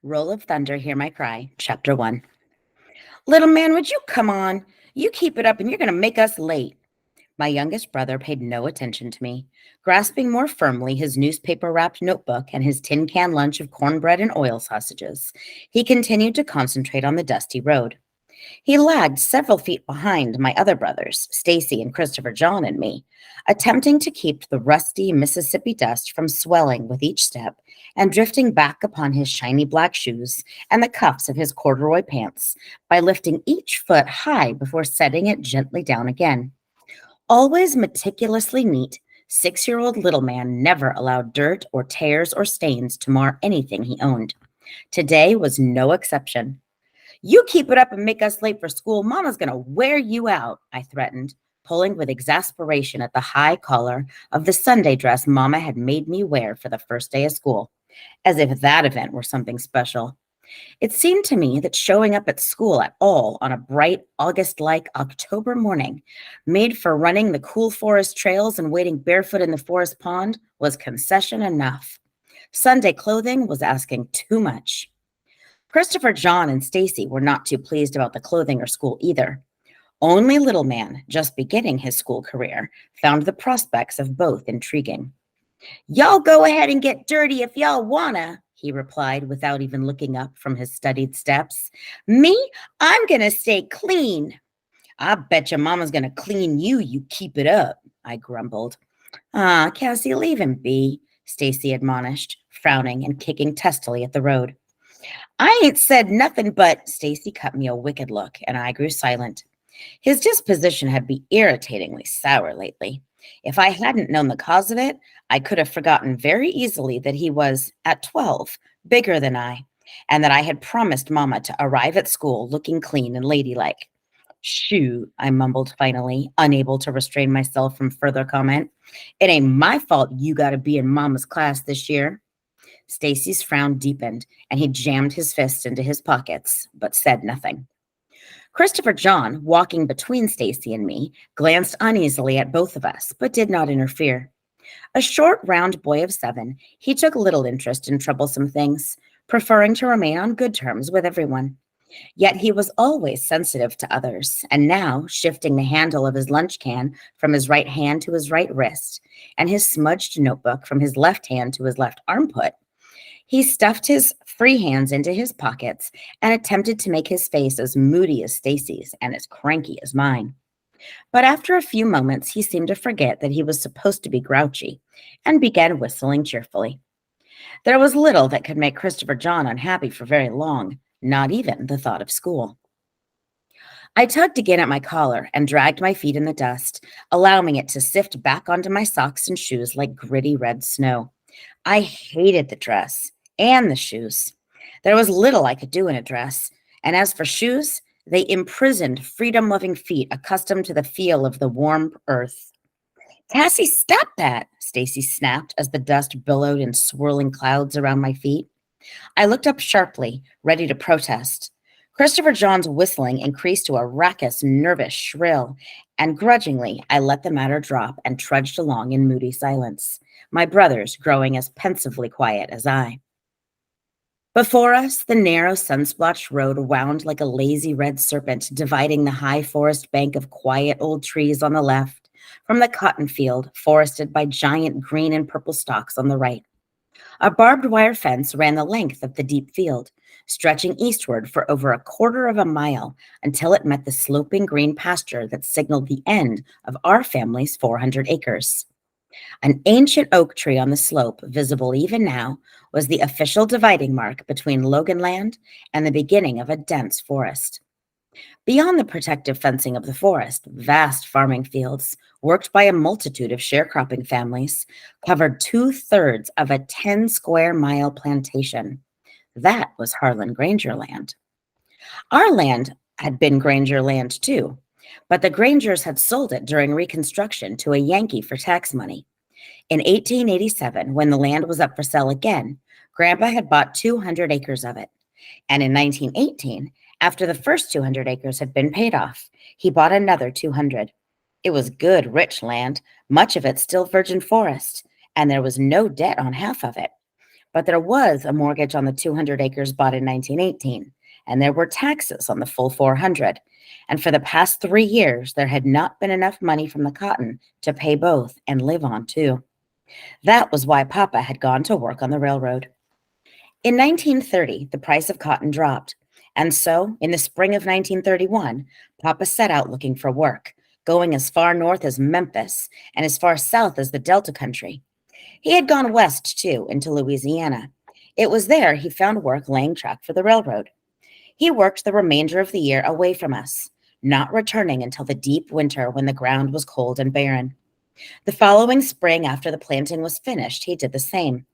Roll of Thunder, Hear My Cry, Chapter 1. Little man, would you come on? You keep it up and you're going to make us late. My youngest brother paid no attention to me. Grasping more firmly his newspaper-wrapped notebook and his tin can lunch of cornbread and oil sausages, he continued to concentrate on the dusty road. He lagged several feet behind my other brothers, Stacy and Christopher John and me, attempting to keep the rusty Mississippi dust from swelling with each step and drifting back upon his shiny black shoes and the cuffs of his corduroy pants by lifting each foot high before setting it gently down again. Always meticulously neat, 6-year-old little man never allowed dirt or tears or stains to mar anything he owned. Today was no exception. You keep it up and make us late for school, Mama's going to wear you out, I threatened, pulling with exasperation at the high collar of the Sunday dress Mama had made me wear for the first day of school, as if that event were something special. It seemed to me that showing up at school at all on a bright August-like October morning, made for running the cool forest trails and wading barefoot in the forest pond, was concession enough. Sunday clothing was asking too much. Christopher John and Stacy were not too pleased about the clothing or school either. Only little man, just beginning his school career, found the prospects of both intriguing. Y'all go ahead and get dirty if y'all wanna, he replied without even looking up from his studied steps. Me, I'm gonna stay clean. I bet your mama's gonna clean you, you keep it up, I grumbled. Cassie, leave him be, Stacy admonished, frowning and kicking testily at the road. I ain't said nothing but, Stacy cut me a wicked look, and I grew silent. His disposition had been irritatingly sour lately. If I hadn't known the cause of it, I could have forgotten very easily that he was, at 12, bigger than I, and that I had promised Mama to arrive at school looking clean and ladylike. Shoot, I mumbled finally, unable to restrain myself from further comment. It ain't my fault you got to be in Mama's class this year. Stacy's frown deepened, and he jammed his fists into his pockets, but said nothing. Christopher John, walking between Stacy and me, glanced uneasily at both of us, but did not interfere. A short, round boy of 7, he took little interest in troublesome things, preferring to remain on good terms with everyone. Yet he was always sensitive to others, and now, shifting the handle of his lunch can from his right hand to his right wrist, and his smudged notebook from his left hand to his left armpit, he stuffed his free hands into his pockets and attempted to make his face as moody as Stacy's and as cranky as mine. But after a few moments, he seemed to forget that he was supposed to be grouchy and began whistling cheerfully. There was little that could make Christopher John unhappy for very long, not even the thought of school. I tugged again at my collar and dragged my feet in the dust, allowing it to sift back onto my socks and shoes like gritty red snow. I hated the dress and the shoes. There was little I could do in a dress, and as for shoes, they imprisoned freedom-loving feet accustomed to the feel of the warm earth. Cassie, stop that, Stacy snapped as the dust billowed in swirling clouds around my feet. I looked up sharply, ready to protest. Christopher John's whistling increased to a raucous, nervous shrill, and grudgingly I let the matter drop and trudged along in moody silence, my brothers growing as pensively quiet as I. Before us, the narrow sun-splotched road wound like a lazy red serpent, dividing the high forest bank of quiet old trees on the left from the cotton field, forested by giant green and purple stalks on the right. A barbed wire fence ran the length of the deep field, stretching eastward for over a quarter of a mile until it met the sloping green pasture that signaled the end of our family's 400 acres. An ancient oak tree on the slope, visible even now, was the official dividing mark between Loganland and the beginning of a dense forest. Beyond the protective fencing of the forest, vast farming fields, worked by a multitude of sharecropping families, covered 2/3 of a 10-square-mile plantation. That was Harlan Granger land. Our land had been Granger land too, but the Grangers had sold it during Reconstruction to a Yankee for tax money. In 1887, when the land was up for sale again, Grandpa had bought 200 acres of it. And in 1918, after the first 200 acres had been paid off, he bought another 200. It was good, rich land, much of it still virgin forest, and there was no debt on half of it. But there was a mortgage on the 200 acres bought in 1918, and there were taxes on the full 400. And for the past 3 years, there had not been enough money from the cotton to pay both and live on, too. That was why Papa had gone to work on the railroad. In 1930, the price of cotton dropped. And so, in the spring of 1931, Papa set out looking for work, going as far north as Memphis and as far south as the Delta country. He had gone west, too, into Louisiana. It was there he found work laying track for the railroad. He worked the remainder of the year away from us, not returning until the deep winter when the ground was cold and barren. The following spring, after the planting was finished, he did the same.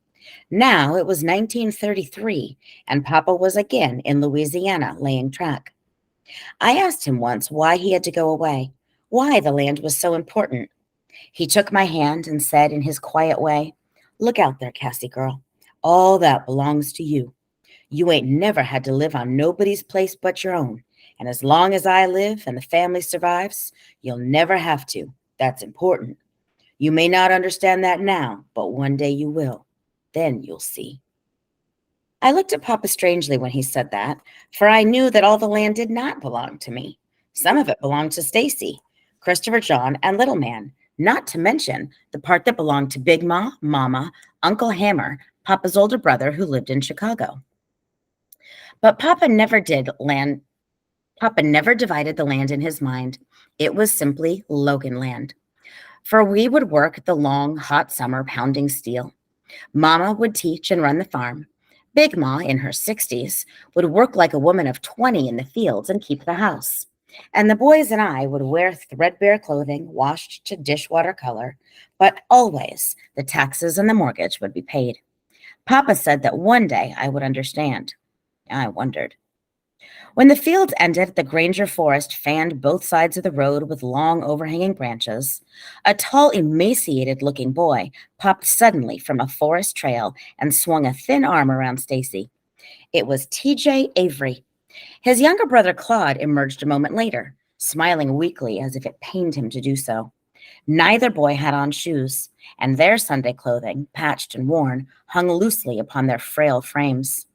Now it was 1933, and Papa was again in Louisiana laying track. I asked him once why he had to go away, why the land was so important. He took my hand and said in his quiet way, "Look out there, Cassie girl. All that belongs to you. You ain't never had to live on nobody's place but your own. And as long as I live and the family survives, you'll never have to. That's important. You may not understand that now, but one day you will. Then you'll see." I looked at Papa strangely when he said that, for I knew that all the land did not belong to me. Some of it belonged to Stacy, Christopher John, and Little Man, not to mention the part that belonged to Big Ma, Mama, Uncle Hammer, Papa's older brother who lived in Chicago. But Papa never divided the land in his mind. It was simply Logan land. For we would work the long, hot summer pounding steel. Mama would teach and run the farm. Big Ma, in her 60s, would work like a woman of 20 in the fields and keep the house. And the boys and I would wear threadbare clothing, washed to dishwater color, but always the taxes and the mortgage would be paid. Papa said that one day I would understand. I wondered. When the fields ended, the Granger forest fanned both sides of the road with long overhanging branches. A tall, emaciated-looking boy popped suddenly from a forest trail and swung a thin arm around Stacy. It was T.J. Avery. His younger brother Claude emerged a moment later, smiling weakly as if it pained him to do so. Neither boy had on shoes, and their Sunday clothing, patched and worn, hung loosely upon their frail frames.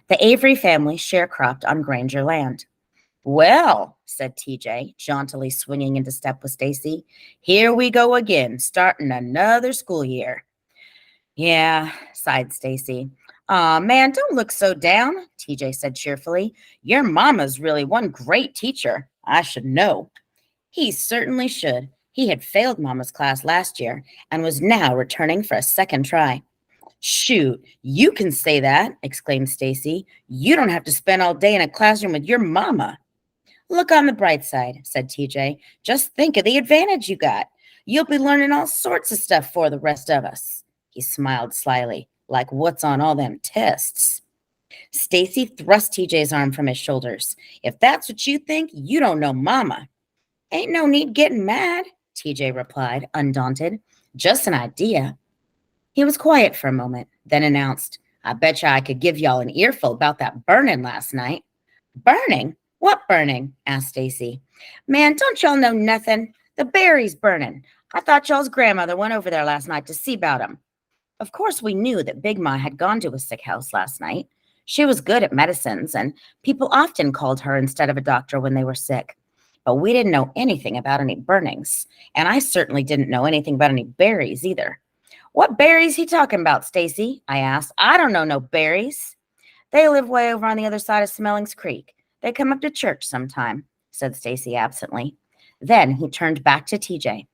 The Avery family sharecropped on Granger land. "Well," said TJ, jauntily swinging into step with Stacy, "here we go again, starting another school year." "Yeah," sighed Stacy. "Aw, man, don't look so down," TJ said cheerfully. "Your mama's really one great teacher. I should know." He certainly should. He had failed Mama's class last year and was now returning for a second try. "Shoot, you can say that," exclaimed Stacy. "You don't have to spend all day in a classroom with your mama." "Look on the bright side," said TJ. "Just think of the advantage you got. You'll be learning all sorts of stuff for the rest of us." He smiled slyly, like what's on all them tests. Stacy thrust TJ's arm from his shoulders. "If that's what you think, you don't know Mama." "Ain't no need getting mad," TJ replied, undaunted. "Just an idea." He was quiet for a moment, then announced, "I betcha I could give y'all an earful about that burning last night." "Burning? What burning?" asked Stacy. "Man, don't y'all know nothing? The berries burning. I thought y'all's grandmother went over there last night to see about 'em." Of course, we knew that Big Ma had gone to a sick house last night. She was good at medicines, and people often called her instead of a doctor when they were sick. But we didn't know anything about any burnings, and I certainly didn't know anything about any berries either. "What berries he talking about, Stacy?" I asked. "I don't know no berries." "They live way over on the other side of Smellings Creek. They come up to church sometime," said Stacy absently. Then he turned back to TJ.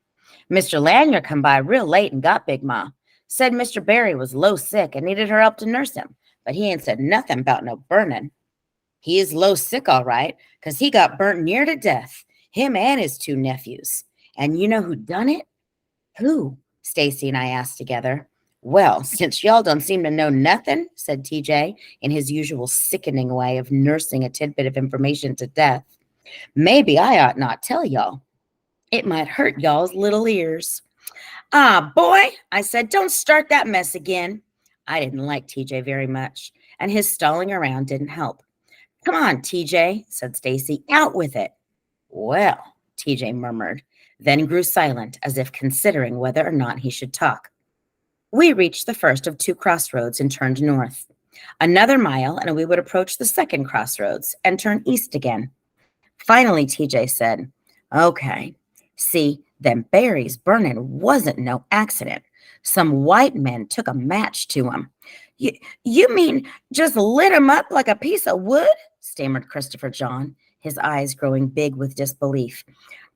"Mr. Lanier come by real late and got Big Ma. Said Mr. Barry was low sick and needed her help to nurse him, but he ain't said nothing about no burning." "He is low sick, all right, 'cause he got burnt near to death, him and his two nephews. And you know who done it?" "Who?" Stacy and I asked together. "Well, since y'all don't seem to know nothing," said TJ in his usual sickening way of nursing a tidbit of information to death, "maybe I ought not tell y'all. It might hurt y'all's little ears." "Ah, boy," I said, "don't start that mess again." I didn't like TJ very much, and his stalling around didn't help. "Come on, TJ," said Stacy, "out with it." "Well," TJ murmured, then grew silent as if considering whether or not he should talk. We reached the first of 2 crossroads and turned north. Another mile, and we would approach the second crossroads and turn east again. Finally, TJ said, "Okay, see, them berries burning wasn't no accident. Some white men took a match to 'em." You mean just lit 'em up like a piece of wood?" stammered Christopher John, his eyes growing big with disbelief.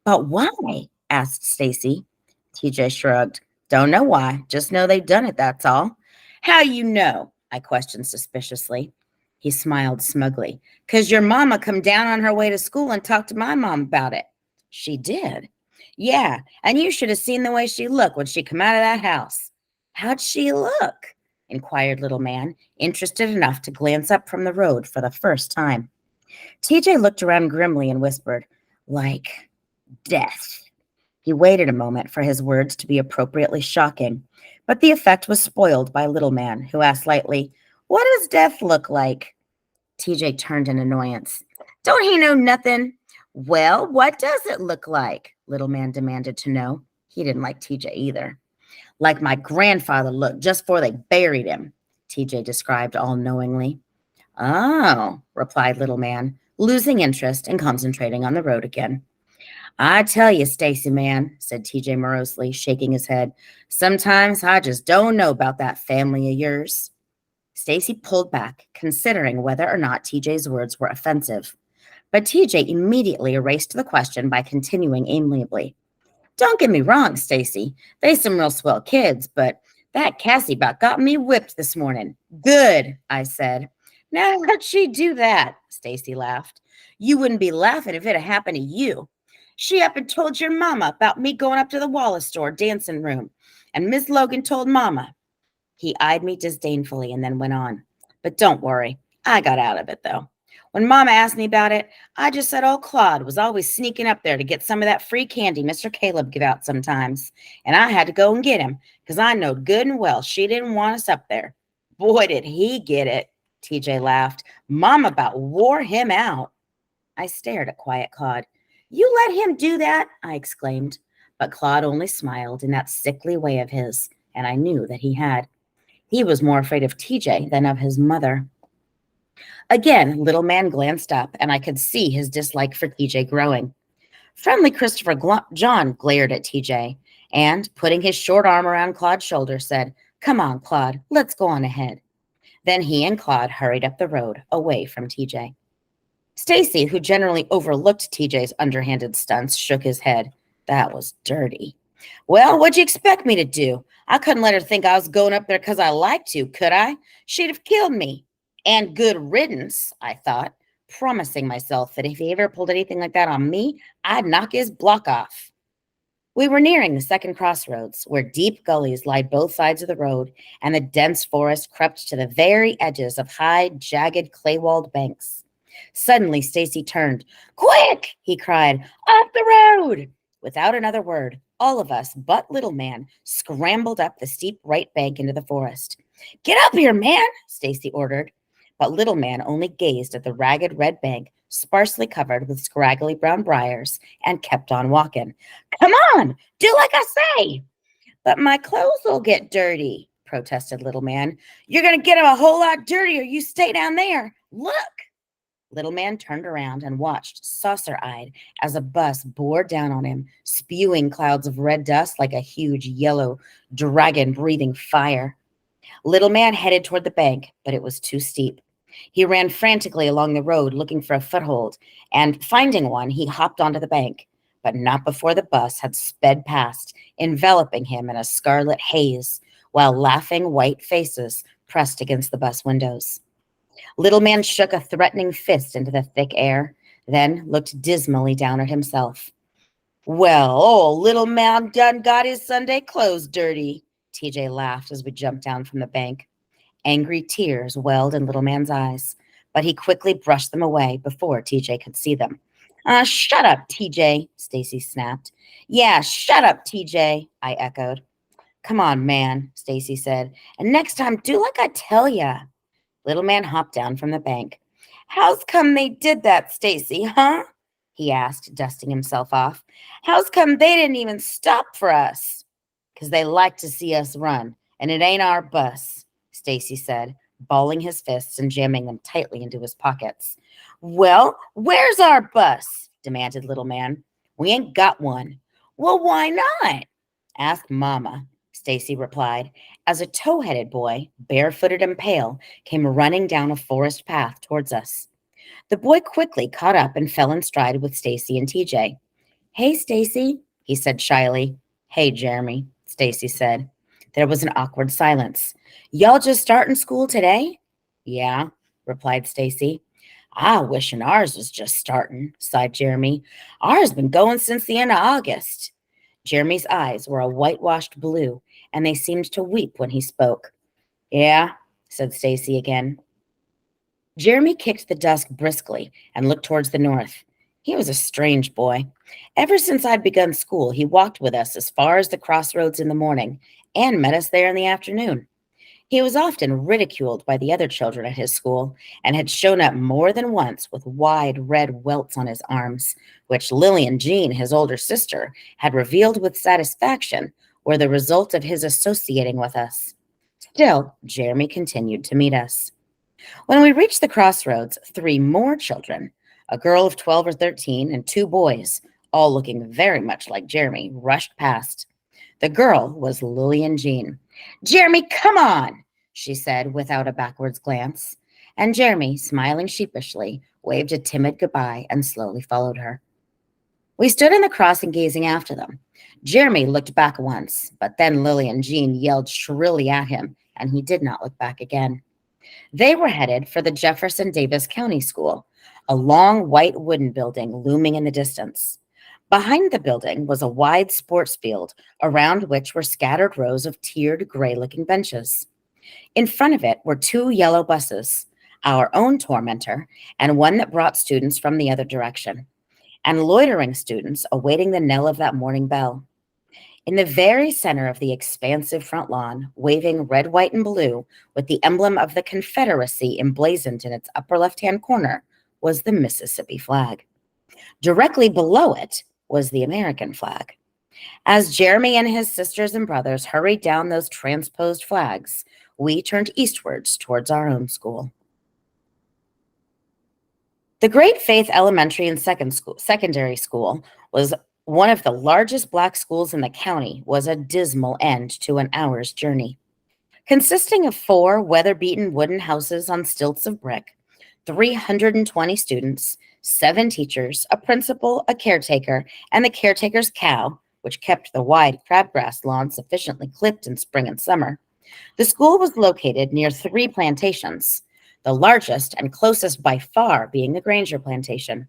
"But why?" asked Stacy. TJ shrugged. "Don't know why. Just know they done it, that's all." "How you know?" I questioned suspiciously. He smiled smugly. "'Cause your mama come down on her way to school and talked to my mom about it." "She did?" "Yeah, and you should have seen the way she looked when she come out of that house." "How'd she look?" inquired little man, interested enough to glance up from the road for the first time. TJ looked around grimly and whispered, "Like death." He waited a moment for his words to be appropriately shocking, but the effect was spoiled by little man, who asked lightly, "What does death look like?" TJ turned in annoyance. "Don't he know nothing?" "Well, what does it look like?" Little man demanded to know. He didn't like TJ either. "Like my grandfather looked just before they buried him," TJ described all knowingly. "Oh," replied little man, losing interest and concentrating on the road again. "I tell you, Stacy, man," said TJ morosely, shaking his head, "sometimes I just don't know about that family of yours." Stacy pulled back, considering whether or not TJ's words were offensive. But TJ immediately erased the question by continuing amiably. "Don't get me wrong, Stacy. They some real swell kids, but that Cassie about got me whipped this morning." "Good," I said. "Now, how'd she do that?" Stacy laughed. "You wouldn't be laughing if it had happened to you. She up and told your mama about me going up to the Wallace store dancing room, and Miss Logan told mama." He eyed me disdainfully and then went on. "But don't worry. I got out of it, though. When Mama asked me about it, I just said old Claude was always sneaking up there to get some of that free candy Mr. Caleb give out sometimes, and I had to go and get him because I knowed good and well she didn't want us up there. Boy, did he get it." TJ laughed. "Mama about wore him out." I stared at quiet Claude. "You let him do that?" I exclaimed. But Claude only smiled in that sickly way of his, and I knew that he had. He was more afraid of TJ than of his mother. Again, little man glanced up, and I could see his dislike for TJ growing. Friendly Christopher John glared at TJ and, putting his short arm around Claude's shoulder, said, "Come on, Claude, let's go on ahead." Then he and Claude hurried up the road, away from TJ. Stacy, who generally overlooked TJ's underhanded stunts, shook his head. That was dirty. "Well, what'd you expect me to do? I couldn't let her think I was going up there because I liked to, could I? She'd have killed me. And good riddance," I thought, promising myself that if he ever pulled anything like that on me, I'd knock his block off. We were nearing the second crossroads, where deep gullies lined both sides of the road, and the dense forest crept to the very edges of high, jagged, clay-walled banks. Suddenly, Stacy turned. "Quick!" he cried. "Off the road!" Without another word, all of us, but little man, scrambled up the steep right bank into the forest. "Get up here, man!" Stacy ordered. But little man only gazed at the ragged red bank, sparsely covered with scraggly brown briars, and kept on walking. "Come on, do like I say." "But my clothes will get dirty," protested little man. "You're going to get them a whole lot dirtier. You stay down there. Look." Little man turned around and watched, saucer-eyed, as a bus bore down on him, spewing clouds of red dust like a huge yellow dragon breathing fire. Little man headed toward the bank, but it was too steep. He ran frantically along the road looking for a foothold, and finding one, he hopped onto the bank, but not before the bus had sped past, enveloping him in a scarlet haze, while laughing white faces pressed against the bus windows. Little man shook a threatening fist into the thick air, then looked dismally down at himself. "Well, old little man done got his Sunday clothes dirty," TJ laughed as we jumped down from the bank. Angry tears welled in little man's eyes, but he quickly brushed them away before TJ could see them. Shut up, TJ," Stacy snapped. "Yeah, shut up, TJ," I echoed. "Come on, man," Stacy said, "and next time do like I tell ya." Little man hopped down from the bank. "How's come they did that, Stacy, huh?" he asked, dusting himself off. "How's come they didn't even stop for us?" "'Cause they like to see us run, And it ain't our bus, Stacy said, balling his fists and jamming them tightly into his pockets. Well, where's our bus? Demanded Little Man. We ain't got one. Well, why not? Ask Mama, Stacy replied, as a tow-headed boy, barefooted and pale, came running down a forest path towards us. The boy quickly caught up and fell in stride with Stacy and TJ. Hey, Stacy, he said shyly. Hey, Jeremy, Stacy said. There was an awkward silence. Y'all just starting school today? Yeah, replied Stacy. I wishing ours was just starting, sighed Jeremy. Ours been going since the end of August. Jeremy's eyes were a whitewashed blue, and they seemed to weep when he spoke. Yeah, said Stacy again. Jeremy kicked the dust briskly and looked towards the north. He was a strange boy. Ever since I'd begun school, he walked with us as far as the crossroads in the morning and met us there in the afternoon. He was often ridiculed by the other children at his school and had shown up more than once with wide red welts on his arms, which Lillian Jean, his older sister, had revealed with satisfaction were the result of his associating with us. Still, Jeremy continued to meet us. When we reached the crossroads, 3 more children, a girl of 12 or 13 and 2 boys, all looking very much like Jeremy, rushed past. The girl was Lillian Jean. Jeremy, come on, she said without a backwards glance. And Jeremy, smiling sheepishly, waved a timid goodbye and slowly followed her. We stood in the crossing gazing after them. Jeremy looked back once, but then Lillian Jean yelled shrilly at him, and he did not look back again. They were headed for the Jefferson Davis County School, a long white wooden building looming in the distance. Behind the building was a wide sports field, around which were scattered rows of tiered gray-looking benches. In front of it were 2 yellow buses, our own tormentor, and one that brought students from the other direction, and loitering students awaiting the knell of that morning bell. In the very center of the expansive front lawn, waving red, white, and blue, with the emblem of the Confederacy emblazoned in its upper left-hand corner, was the Mississippi flag. Directly below it was the American flag. As Jeremy and his sisters and brothers hurried down those transposed flags, we turned eastwards towards our own school. The Great Faith Elementary and Secondary School was one of the largest black schools in the county, was a dismal end to an hour's journey. Consisting of 4 weather-beaten wooden houses on stilts of brick, 320 students, 7 teachers, a principal, a caretaker, and the caretaker's cow, which kept the wide crabgrass lawn sufficiently clipped in spring and summer. The school was located near 3 plantations, the largest and closest by far being the Granger plantation.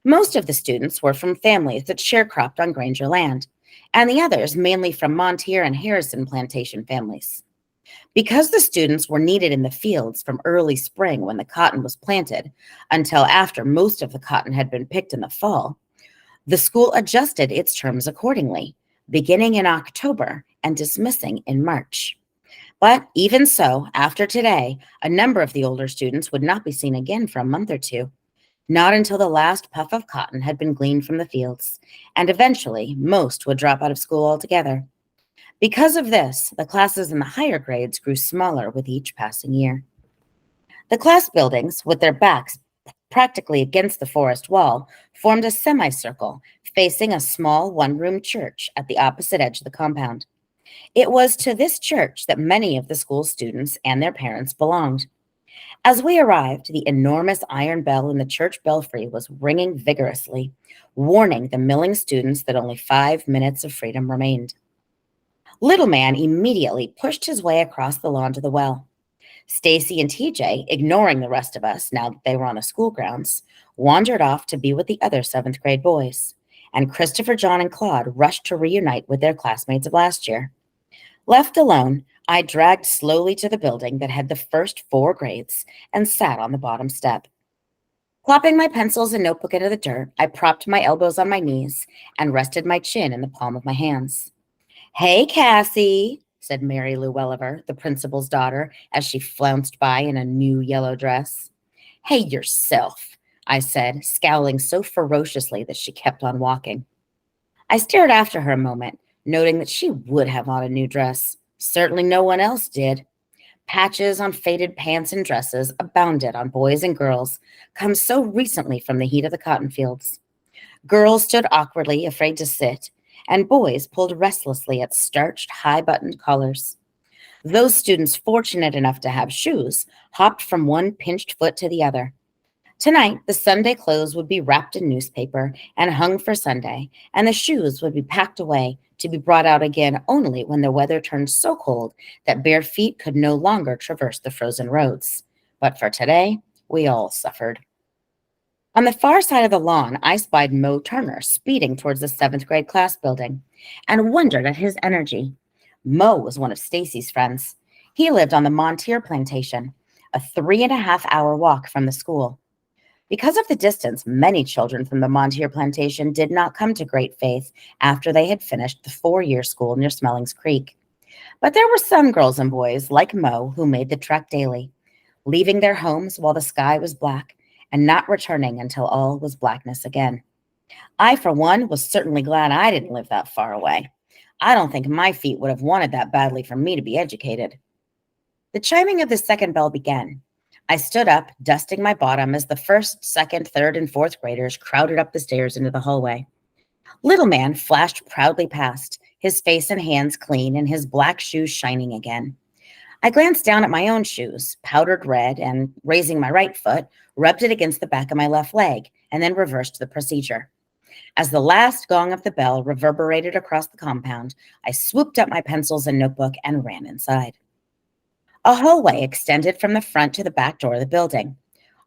Most of the students were from families that sharecropped on Granger land, and the others mainly from Montier and Harrison plantation families. Because the students were needed in the fields from early spring when the cotton was planted until after most of the cotton had been picked in the fall, the school adjusted its terms accordingly, beginning in October and dismissing in March. But even so, after today, a number of the older students would not be seen again for a month or 2. Not until the last puff of cotton had been gleaned from the fields, and eventually most would drop out of school altogether. Because of this, the classes in the higher grades grew smaller with each passing year. The class buildings, with their backs practically against the forest wall, formed a semicircle facing a small one-room church at the opposite edge of the compound. It was to this church that many of the school students and their parents belonged. As we arrived, the enormous iron bell in the church belfry was ringing vigorously, warning the milling students that only 5 minutes of freedom remained. Little Man immediately pushed his way across the lawn to the well. Stacy and TJ, ignoring the rest of us now that they were on the school grounds, wandered off to be with the other 7th grade boys, and Christopher, John, and Claude rushed to reunite with their classmates of last year. Left alone, I dragged slowly to the building that had the first 4 grades and sat on the bottom step. Plopping my pencils and notebook into the dirt, I propped my elbows on my knees and rested my chin in the palm of my hands. Hey, Cassie, said Mary Lou Welliver, the principal's daughter, as she flounced by in a new yellow dress. Hey, yourself, I said, scowling so ferociously that she kept on walking. I stared after her a moment, noting that she would have on a new dress. Certainly no one else did. Patches on faded pants and dresses abounded on boys and girls, come so recently from the heat of the cotton fields. Girls stood awkwardly, afraid to sit, and boys pulled restlessly at starched, high-buttoned collars. Those students fortunate enough to have shoes hopped from one pinched foot to the other. Tonight, the Sunday clothes would be wrapped in newspaper and hung for Sunday, and the shoes would be packed away to be brought out again only when the weather turned so cold that bare feet could no longer traverse the frozen roads. But for today, we all suffered. On the far side of the lawn, I spied Mo Turner speeding towards the seventh grade class building and wondered at his energy. Mo was one of Stacy's friends. He lived on the Montier plantation, a 3.5-hour walk from the school. Because of the distance, many children from the Montier plantation did not come to Great Faith after they had finished the 4-year school near Smellings Creek. But there were some girls and boys like Mo who made the trek daily, leaving their homes while the sky was black and not returning until all was blackness again. I, for one, was certainly glad I didn't live that far away. I don't think my feet would have wanted that badly for me to be educated. The chiming of the second bell began. I stood up, dusting my bottom as the first, second, third, and fourth graders crowded up the stairs into the hallway. Little Man flashed proudly past, his face and hands clean and his black shoes shining again. I glanced down at my own shoes, powdered red, and, raising my right foot, rubbed it against the back of my left leg, and then reversed the procedure. As the last gong of the bell reverberated across the compound, I swooped up my pencils and notebook and ran inside. A hallway extended from the front to the back door of the building.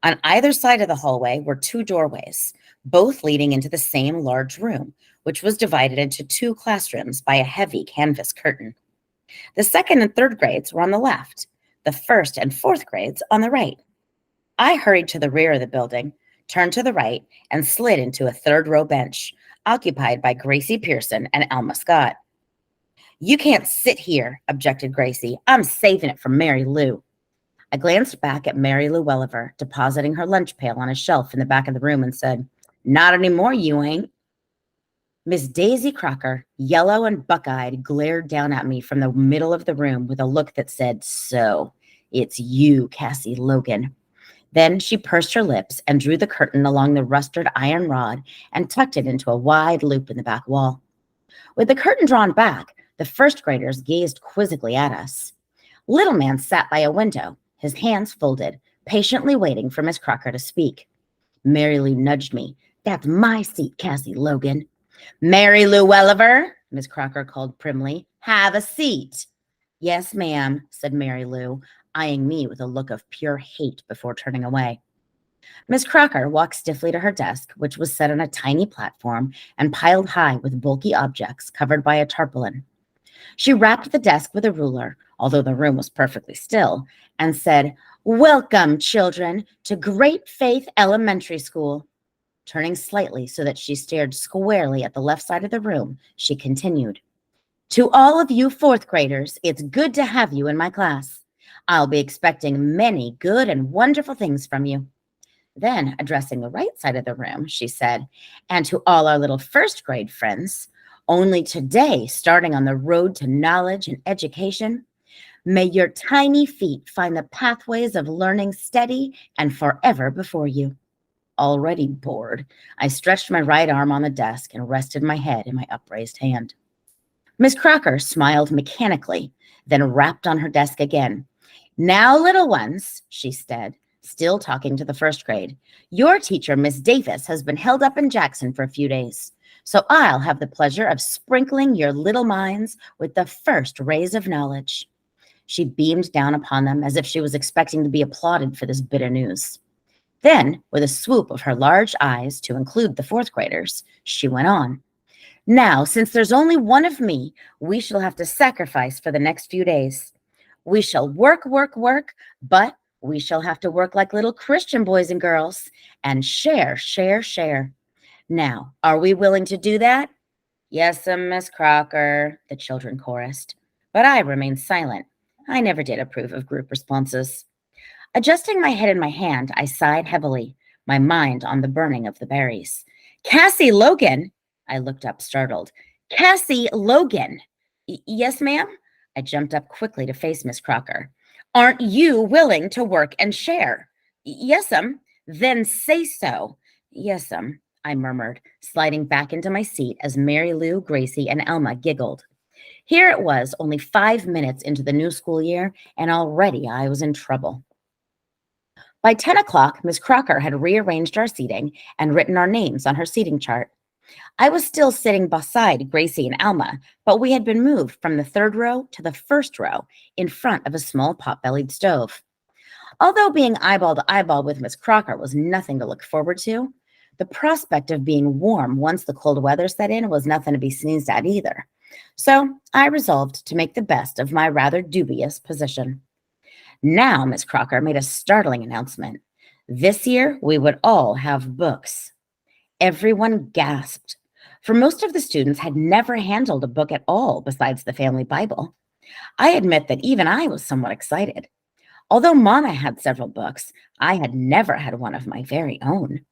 On either side of the hallway were 2 doorways, both leading into the same large room, which was divided into 2 classrooms by a heavy canvas curtain. The second and third grades were on the left, the first and fourth grades on the right. I hurried to the rear of the building, turned to the right, and slid into a third-row bench, occupied by Gracie Pearson and Alma Scott. "You can't sit here," objected Gracie. "I'm saving it for Mary Lou." I glanced back at Mary Lou Welliver, depositing her lunch pail on a shelf in the back of the room, and said, "Not anymore, you ain't." Miss Daisy Crocker, yellow and buck-eyed, glared down at me from the middle of the room with a look that said, "So, it's you, Cassie Logan." Then she pursed her lips and drew the curtain along the rusted iron rod and tucked it into a wide loop in the back wall. With the curtain drawn back, the first graders gazed quizzically at us. Little Man sat by a window, his hands folded, patiently waiting for Miss Crocker to speak. Mary Lou nudged me. "That's my seat, Cassie Logan." "Mary Lou Welliver," Miss Crocker called primly, "have a seat." "Yes, ma'am," said Mary Lou, eyeing me with a look of pure hate before turning away. Miss Crocker walked stiffly to her desk, which was set on a tiny platform and piled high with bulky objects covered by a tarpaulin. She rapped the desk with a ruler, although the room was perfectly still, and said, "Welcome, children, to Great Faith Elementary School." Turning slightly so that she stared squarely at the left side of the room, she continued, "To all of you fourth graders, it's good to have you in my class. I'll be expecting many good and wonderful things from you." Then, addressing the right side of the room, she said, "And to all our little first grade friends, only today starting on the road to knowledge and education, may your tiny feet find the pathways of learning steady and forever before you." Already bored, I stretched my right arm on the desk and rested my head in my upraised hand. Miss Crocker smiled mechanically, then rapped on her desk again. "Now, little ones," she said, still talking to the first grade, "your teacher, Miss Davis, has been held up in Jackson for a few days, so I'll have the pleasure of sprinkling your little minds with the first rays of knowledge." She beamed down upon them as if she was expecting to be applauded for this bitter news. Then, with a swoop of her large eyes to include the fourth graders, she went on. "Now, since there's only one of me, we shall have to sacrifice for the next few days. We shall work, work, work, but we shall have to work like little Christian boys and girls and share, share, share. Now, are we willing to do that?" "Yes'm, Miss Crocker," the children chorused. But I remained silent. I never did approve of group responses. Adjusting my head in my hand, I sighed heavily, my mind on the burning of the berries. "Cassie Logan!" I looked up, startled. "Cassie Logan!" "Yes, ma'am?" I jumped up quickly to face Miss Crocker. Aren't you willing to work and share? Yes'm. Then say so. Yes'm, I murmured, sliding back into my seat as Mary Lou, Gracie, and Elma giggled. Here it was, only 5 minutes into the new school year, and already I was in trouble. By 10 o'clock, Miss Crocker had rearranged our seating and written our names on her seating chart. I was still sitting beside Gracie and Alma, but we had been moved from the third row to the first row in front of a small pot-bellied stove. Although being eyeball to eyeball with Miss Crocker was nothing to look forward to, the prospect of being warm once the cold weather set in was nothing to be sneezed at either. So I resolved to make the best of my rather dubious position. Now Miss Crocker made a startling announcement. This year we would all have books. Everyone gasped, for most of the students had never handled a book at all besides the family Bible. I admit that even I was somewhat excited. Although Mama had several books, I had never had one of my very own.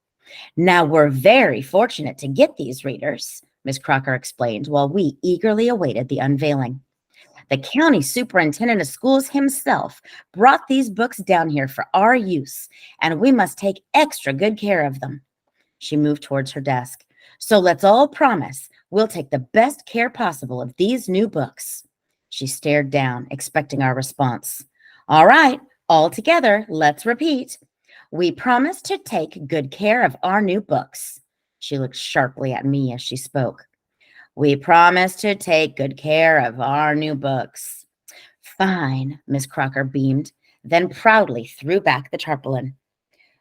Now we're very fortunate to get these readers, Miss Crocker explained while we eagerly awaited the unveiling. The county superintendent of schools himself brought these books down here for our use, and we must take extra good care of them. She moved towards her desk. So let's all promise we'll take the best care possible of these new books. She stared down, expecting our response. All right, all together, let's repeat. We promise to take good care of our new books. She looked sharply at me as she spoke. We promise to take good care of our new books. Fine, Miss Crocker beamed, then proudly threw back the tarpaulin.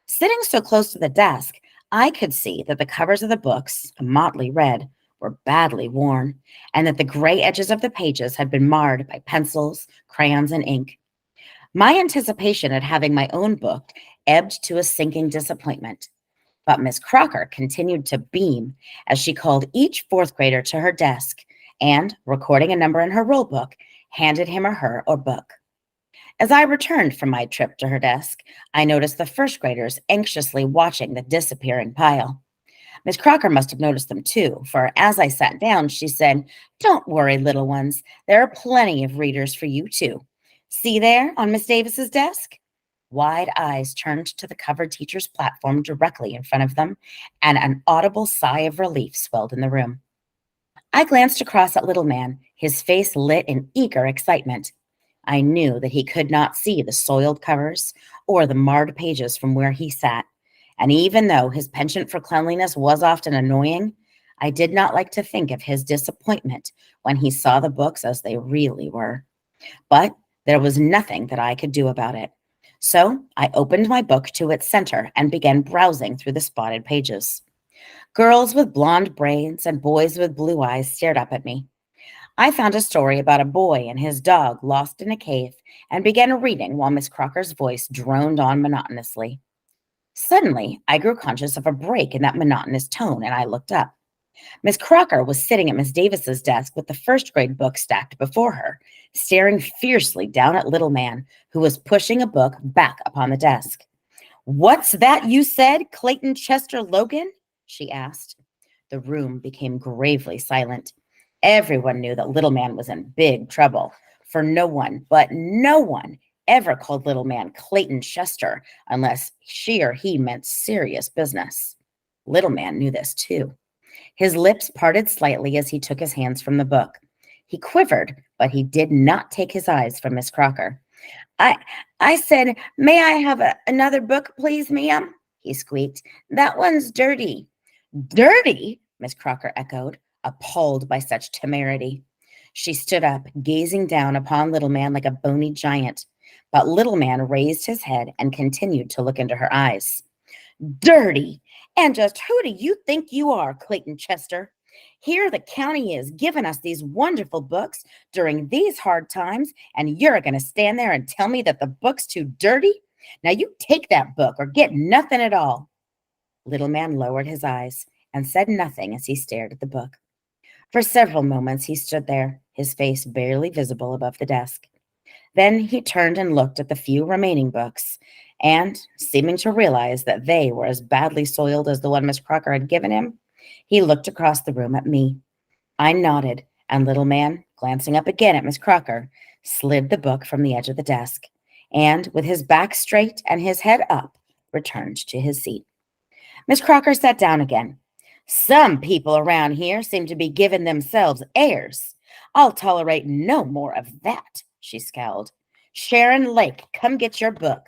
Sitting so close to the desk, I could see that the covers of the books, a motley red, were badly worn, and that the gray edges of the pages had been marred by pencils, crayons, and ink. My anticipation at having my own book ebbed to a sinking disappointment. But Miss Crocker continued to beam as she called each fourth grader to her desk and, recording a number in her roll book, handed him or her a book. As I returned from my trip to her desk, I noticed the first graders anxiously watching the disappearing pile. Miss Crocker must have noticed them too, for as I sat down, she said, Don't worry, little ones. There are plenty of readers for you too. See there on Miss Davis's desk? Wide eyes turned to the covered teacher's platform directly in front of them, and an audible sigh of relief swelled in the room. I glanced across at little man, his face lit in eager excitement. I knew that he could not see the soiled covers or the marred pages from where he sat, and even though his penchant for cleanliness was often annoying, I did not like to think of his disappointment when he saw the books as they really were. But there was nothing that I could do about it. So I opened my book to its center and began browsing through the spotted pages. Girls with blonde braids and boys with blue eyes stared up at me. I found a story about a boy and his dog lost in a cave and began reading while Miss Crocker's voice droned on monotonously. Suddenly, I grew conscious of a break in that monotonous tone, and I looked up. Miss Crocker was sitting at Miss Davis's desk with the first grade book stacked before her, staring fiercely down at little man, who was pushing a book back upon the desk. What's that you said, Clayton Chester Logan? She asked. The room became gravely silent. Everyone knew that little man was in big trouble, for no one, but no one, ever called little man Clayton Chester unless she or he meant serious business. Little man knew this too. His lips parted slightly as he took his hands from the book. He quivered, but he did not take his eyes from Miss Crocker. I said, may I have another book, please, ma'am? He squeaked. That one's dirty. Dirty? Miss Crocker echoed, appalled by such temerity. She stood up, gazing down upon little man like a bony giant. But little man raised his head and continued to look into her eyes. Dirty! And just who do you think you are, Clayton Chester? Here the county is giving us these wonderful books during these hard times, and you're going to stand there and tell me that the book's too dirty? Now you take that book or get nothing at all. Little man lowered his eyes and said nothing as he stared at the book. For several moments he stood there, his face barely visible above the desk. Then he turned and looked at the few remaining books, and, seeming to realize that they were as badly soiled as the one Miss Crocker had given him, he looked across the room at me. I nodded, and little man, glancing up again at Miss Crocker, slid the book from the edge of the desk, and with his back straight and his head up, returned to his seat. Miss Crocker sat down again. Some people around here seem to be giving themselves airs. I'll tolerate no more of that, she scowled. Sharon Lake, come get your book.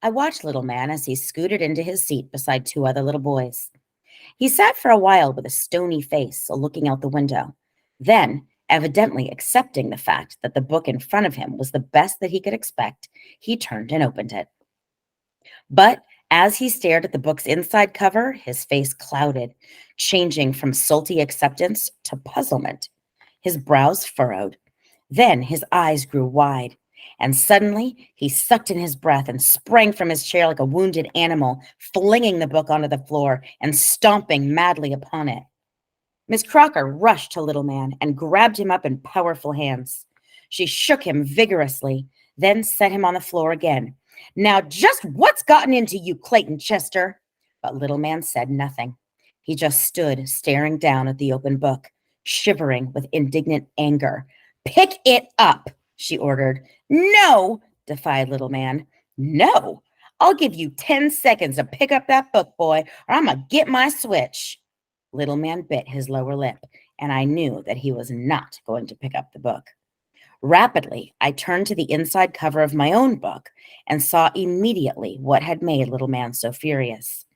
I watched little man as he scooted into his seat beside two other little boys. He sat for a while with a stony face, looking out the window. Then, evidently accepting the fact that the book in front of him was the best that he could expect, he turned and opened it. But as he stared at the book's inside cover, his face clouded, changing from sulty acceptance to puzzlement. His brows furrowed. Then his eyes grew wide, and suddenly he sucked in his breath and sprang from his chair like a wounded animal, flinging the book onto the floor and stomping madly upon it. Miss Crocker rushed to little man and grabbed him up in powerful hands. She shook him vigorously, then set him on the floor again. Now, just what's gotten into you, Clayton Chester? But little man said nothing. He just stood staring down at the open book, shivering with indignant anger. Pick it up, she ordered. No, defied little man. No, I'll give you 10 seconds to pick up that book, boy, or I'm gonna get my switch. Little man bit his lower lip, and I knew that he was not going to pick up the book. Rapidly, I turned to the inside cover of my own book and saw immediately what had made little man so furious.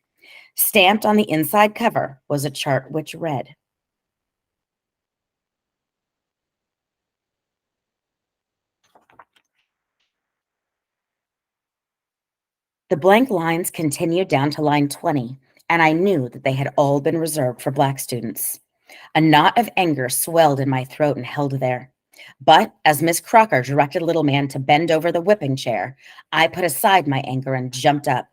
Stamped on the inside cover was a chart which read, the blank lines continued down to line 20, and I knew that they had all been reserved for Black students. A knot of anger swelled in my throat and held there. But as Miss Crocker directed little man to bend over the whipping chair, I put aside my anger and jumped up.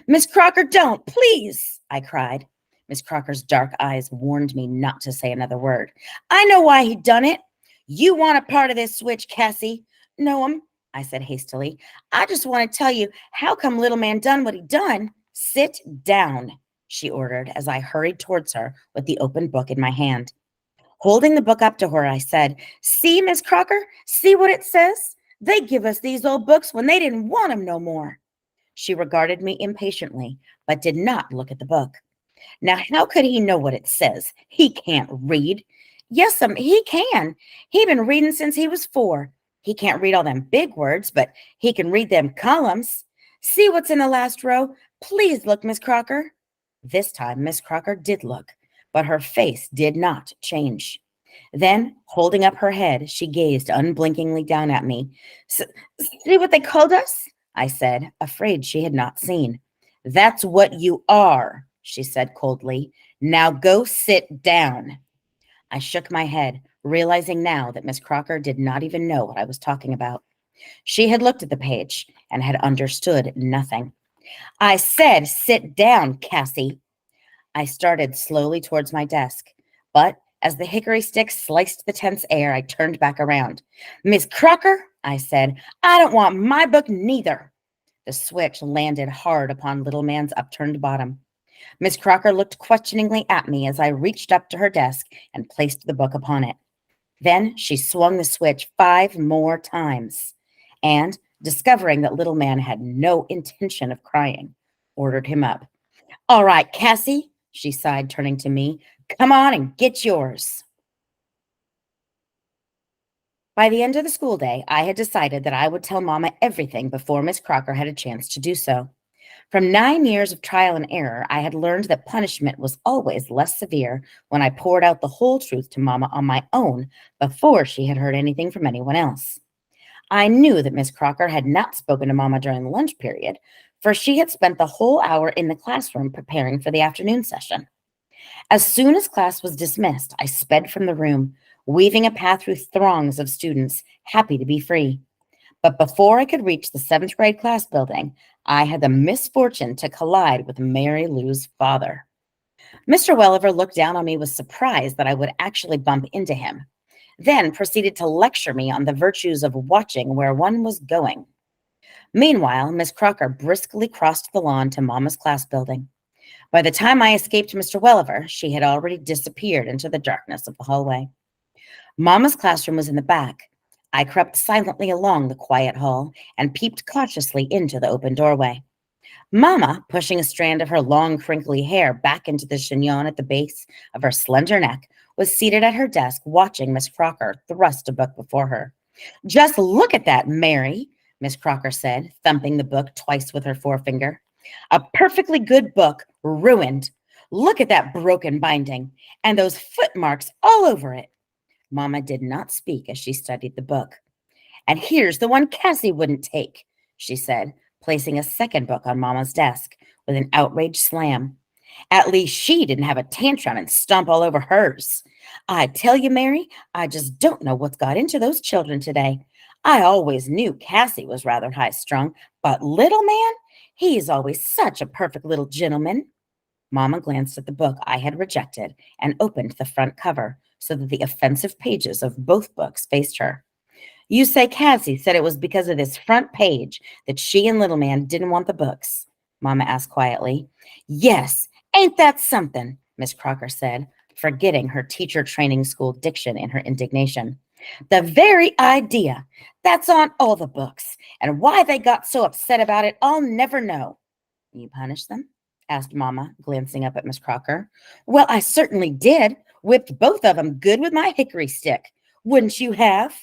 Miss Crocker, don't, please, I cried. Miss Crocker's dark eyes warned me not to say another word. I know why he done it. You want a part of this switch, Cassie? No, I said hastily. I just want to tell you how come little man done what he done. Sit down, she ordered as I hurried towards her with the open book in my hand. Holding the book up to her, I said, see, Miss Crocker, see what it says? They give us these old books when they didn't want them no more. She regarded me impatiently, but did not look at the book. Now, how could he know what it says? He can't read. Yes, he can. He been reading since he was 4. He can't read all them big words, but he can read them columns. See what's in the last row? Please look, Miss Crocker. This time, Miss Crocker did look, but her face did not change. Then, holding up her head, she gazed unblinkingly down at me. See what they called us? I said, afraid she had not seen. That's what you are, she said coldly. Now go sit down. I shook my head, realizing now that Miss Crocker did not even know what I was talking about. She had looked at the page and had understood nothing. I said, sit down, Cassie. I started slowly towards my desk, but as the hickory stick sliced the tense air, I turned back around. Miss Crocker, I said, I don't want my book neither. The switch landed hard upon little man's upturned bottom. Miss Crocker looked questioningly at me as I reached up to her desk and placed the book upon it. Then she swung the switch 5 more times and, discovering that little man had no intention of crying, ordered him up. All right, Cassie, she sighed, turning to me. Come on and get yours. By the end of the school day, I had decided that I would tell Mama everything before Miss Crocker had a chance to do so. From 9 years of trial and error, I had learned that punishment was always less severe when I poured out the whole truth to Mama on my own before she had heard anything from anyone else. I knew that Miss Crocker had not spoken to Mama during the lunch period, for she had spent the whole hour in the classroom preparing for the afternoon session. As soon as class was dismissed, I sped from the room, weaving a path through throngs of students, happy to be free. But before I could reach the 7th grade class building, I had the misfortune to collide with Mary Lou's father. Mr. Welliver looked down on me with surprise that I would actually bump into him, then proceeded to lecture me on the virtues of watching where one was going. Meanwhile, Miss Crocker briskly crossed the lawn to Mama's class building. By the time I escaped Mr. Welliver, she had already disappeared into the darkness of the hallway. Mama's classroom was in the back. I crept silently along the quiet hall and peeped cautiously into the open doorway. Mamma, pushing a strand of her long, crinkly hair back into the chignon at the base of her slender neck, was seated at her desk watching Miss Crocker thrust a book before her. Just look at that, Mary, Miss Crocker said, thumping the book twice with her forefinger. A perfectly good book, ruined. Look at that broken binding, and those footmarks all over it. Mamma did not speak as she studied the book. And here's the one Cassie wouldn't take, she said, placing a second book on Mamma's desk with an outraged slam. At least she didn't have a tantrum and stomp all over hers. I tell you, Mary, I just don't know what's got into those children today. I always knew Cassie was rather high strung, but little man, he's always such a perfect little gentleman. Mamma glanced at the book I had rejected and opened the front cover so that the offensive pages of both books faced her. You say Cassie said it was because of this front page that she and little man didn't want the books? Mamma asked quietly. Yes, ain't that something? Miss Crocker said, forgetting her teacher training school diction in her indignation. The very idea. That's on all the books. And why they got so upset about it, I'll never know. You punished them? Asked Mamma, glancing up at Miss Crocker. Well, I certainly did. Whipped both of them good with my hickory stick. Wouldn't you have?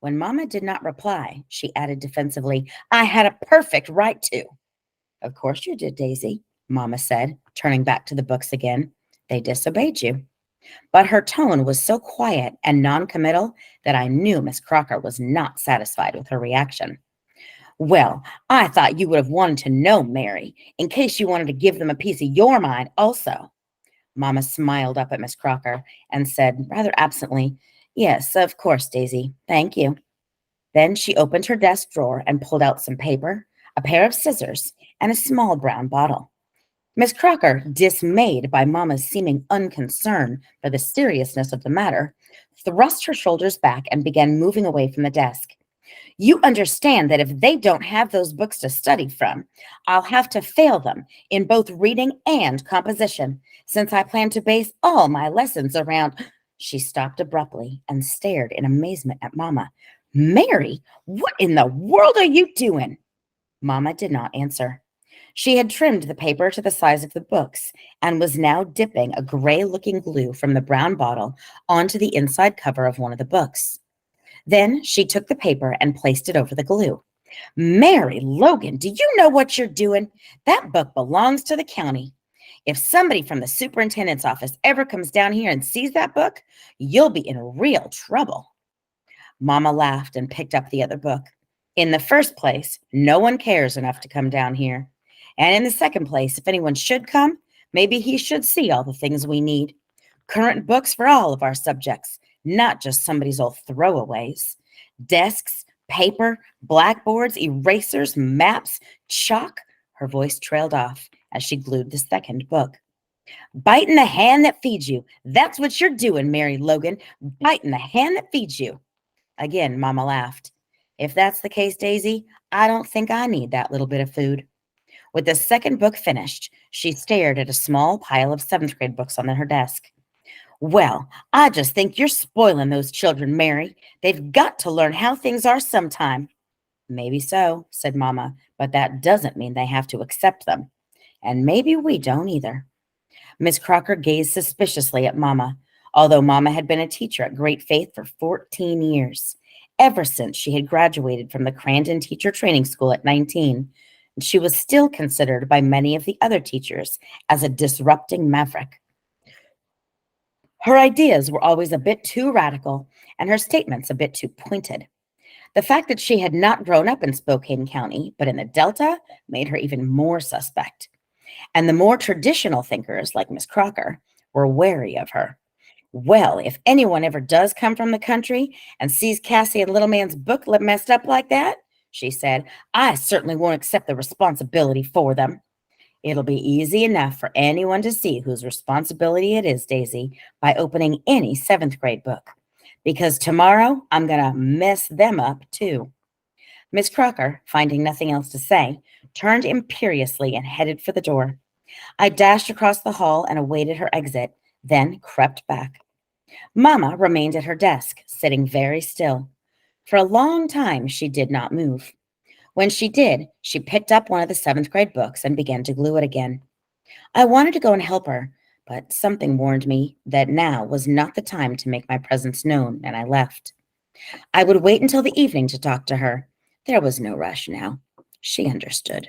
When Mamma did not reply, she added defensively, I had a perfect right to. Of course you did, Daisy, Mamma said, turning back to the books again. They disobeyed you. But her tone was so quiet and noncommittal that I knew Miss Crocker was not satisfied with her reaction. Well, I thought you would have wanted to know, Mary, in case you wanted to give them a piece of your mind also. Mamma smiled up at Miss Crocker and said rather absently, Yes, of course, Daisy. Thank you. Then she opened her desk drawer and pulled out some paper, a pair of scissors, and a small brown bottle. Miss Crocker, dismayed by Mamma's seeming unconcern for the seriousness of the matter, thrust her shoulders back and began moving away from the desk. You understand that if they don't have those books to study from, I'll have to fail them in both reading and composition, since I plan to base all my lessons around. She stopped abruptly and stared in amazement at Mamma. Mary, what in the world are you doing? Mamma did not answer. She had trimmed the paper to the size of the books and was now dipping a gray-looking glue from the brown bottle onto the inside cover of one of the books. Then she took the paper and placed it over the glue. Mary Logan, do you know what you're doing? That book belongs to the county. If somebody from the superintendent's office ever comes down here and sees that book, you'll be in real trouble. Mamma laughed and picked up the other book. In the first place, no one cares enough to come down here. And in the second place, if anyone should come, maybe he should see all the things we need. Current books for all of our subjects, not just somebody's old throwaways. Desks, paper, blackboards, erasers, maps, chalk. Her voice trailed off as she glued the second book. Biting the hand that feeds you. That's what you're doing, Mary Logan. Biting the hand that feeds you. Again, Mamma laughed. If that's the case, Daisy, I don't think I need that little bit of food. With the second book finished, she stared at a small pile of seventh grade books on her desk. Well, I just think you're spoiling those children, Mary. They've got to learn how things are sometime. Maybe so, said Mamma, but that doesn't mean they have to accept them. And maybe we don't either. Miss Crocker gazed suspiciously at Mamma, although Mamma had been a teacher at Great Faith for 14 years, ever since she had graduated from the Crandon Teacher Training School at 19. She was still considered by many of the other teachers as a disrupting maverick. Her ideas were always a bit too radical and her statements a bit too pointed. The fact that she had not grown up in Spokane County, but in the Delta, made her even more suspect. And the more traditional thinkers, like Miss Crocker, were wary of her. Well, if anyone ever does come from the country and sees Cassie and little man's book messed up like that, she said, I certainly won't accept the responsibility for them. It'll be easy enough for anyone to see whose responsibility it is, Daisy, by opening any seventh grade book. Because tomorrow I'm going to mess them up too. Miss Crocker, finding nothing else to say, turned imperiously and headed for the door. I dashed across the hall and awaited her exit, then crept back. Mamma remained at her desk, sitting very still. For a long time, she did not move. When she did, she picked up one of the seventh grade books and began to glue it again. I wanted to go and help her, but something warned me that now was not the time to make my presence known, and I left. I would wait until the evening to talk to her. There was no rush now. She understood.